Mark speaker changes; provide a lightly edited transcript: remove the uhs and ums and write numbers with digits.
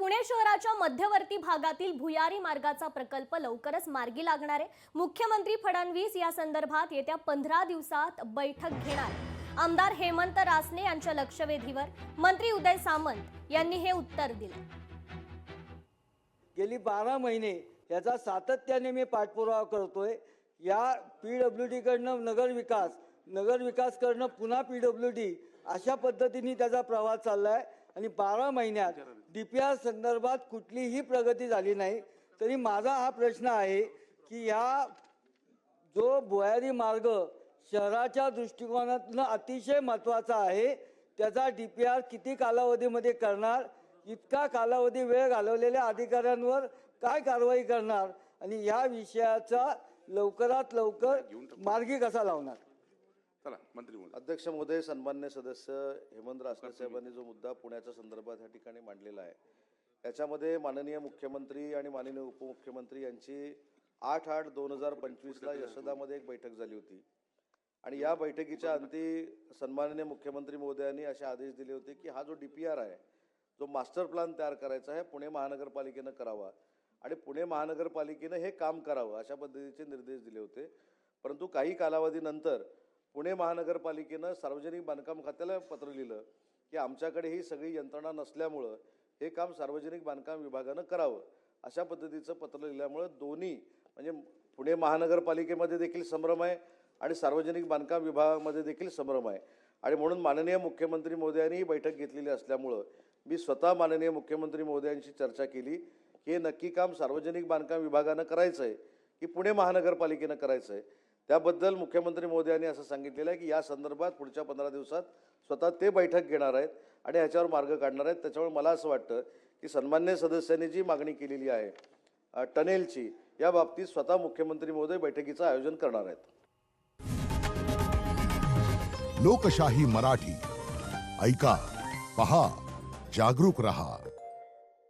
Speaker 1: पुणे शहराच्या मध्यवर्ती भागातील भुयारी मार्गाचा प्रकल्प लवकरच मार्गी लागणार आहे। मुख्यमंत्री फडणवीस या संदर्भात येत्या 15 दिवसात बैठक घेणार। आमदार हेमंत रासने यांच्या लक्षवेधीवर मंत्री उदय सामंत यांनी हे उत्तर दिले।
Speaker 2: गेली 12 महिने याचा सातत्याने मी पाठपुरावा करतोय। या पीडब्ल्यूडी कडनं नगर विकास करणं पुन्हा पीडब्ल्यूडी अशा पद्धतीने त्याचा प्रवास चाललाय आणि 12 महिन्यात डीपीआर संदर्भात कुठलीही प्रगती झाली नाही। तरी माझा हा प्रश्न आहे की या जो भुयारी मार्ग शहराच्या दृष्टिकोनातून अतिशय महत्त्वाचा आहे, त्याचा डीपीआर किती कालावधीमध्ये करणार, इतका कालावधी वेळ घालवलेल्या अधिकाऱ्यांवर काय कारवाई करणार आणि या विषयाचा लवकरात लवकर मार्गी कसा लावणार।
Speaker 3: अध्यक्ष महोदय, सन्मान्य सदस्य हेमंत रासने साहेबांनी जो मुद्दा पुण्याच्या संदर्भात या ठिकाणी मांडलेला आहे, त्याच्यामध्ये माननीय मुख्यमंत्री आणि माननीय उपमुख्यमंत्री यांची 8/8/2025 ला यशोदामध्ये एक बैठक झाली होती आणि या बैठकीच्या अंती सन्माननीय मुख्यमंत्री महोदयांनी असे आदेश दिले होते की हा जो डीपीआर आहे, जो मास्टर प्लॅन तयार करायचा आहे, पुणे महानगरपालिकेनं करावा आणि पुणे महानगरपालिकेनं हे काम करावं अशा पद्धतीचे निर्देश दिले होते। परंतु काही कालावधीनंतर पुणे महानगरपालिकेनं सार्वजनिक बांधकाम खात्याला पत्र लिहिलं की आमच्याकडे ही सगळी यंत्रणा नसल्यामुळं हे काम सार्वजनिक बांधकाम विभागानं करावं अशा पद्धतीचं पत्र लिहिल्यामुळं दोन्ही म्हणजे पुणे महानगरपालिकेमध्ये देखील संभ्रम आहे आणि सार्वजनिक बांधकाम विभागामध्ये देखील संभ्रम आहे आणि म्हणून माननीय मुख्यमंत्री महोदयांनी ही बैठक घेतलेली असल्यामुळं मी स्वतः माननीय मुख्यमंत्री महोदयांशी चर्चा केली की हे नक्की काम सार्वजनिक बांधकाम विभागानं करायचं आहे की पुणे महानगरपालिकेनं करायचं आहे। त्याबद्दल मुख्यमंत्री महोदयांनी असं सांगितलेलं आहे की या संदर्भात पुढच्या 15 दिवसात स्वतः ते बैठक घेणार आहेत आणि ह्याच्यावर मार्ग काढणार आहेत। त्याच्यामुळे मला असं वाटतं की सन्मान्य सदस्यांनी जी मागणी केलेली आहे टनेलची, या बाबतीत स्वतः मुख्यमंत्री महोदय बैठकीचं आयोजन करणार आहेत।
Speaker 4: लोकशाही मराठी ऐका, पहा, जागरूक रहा।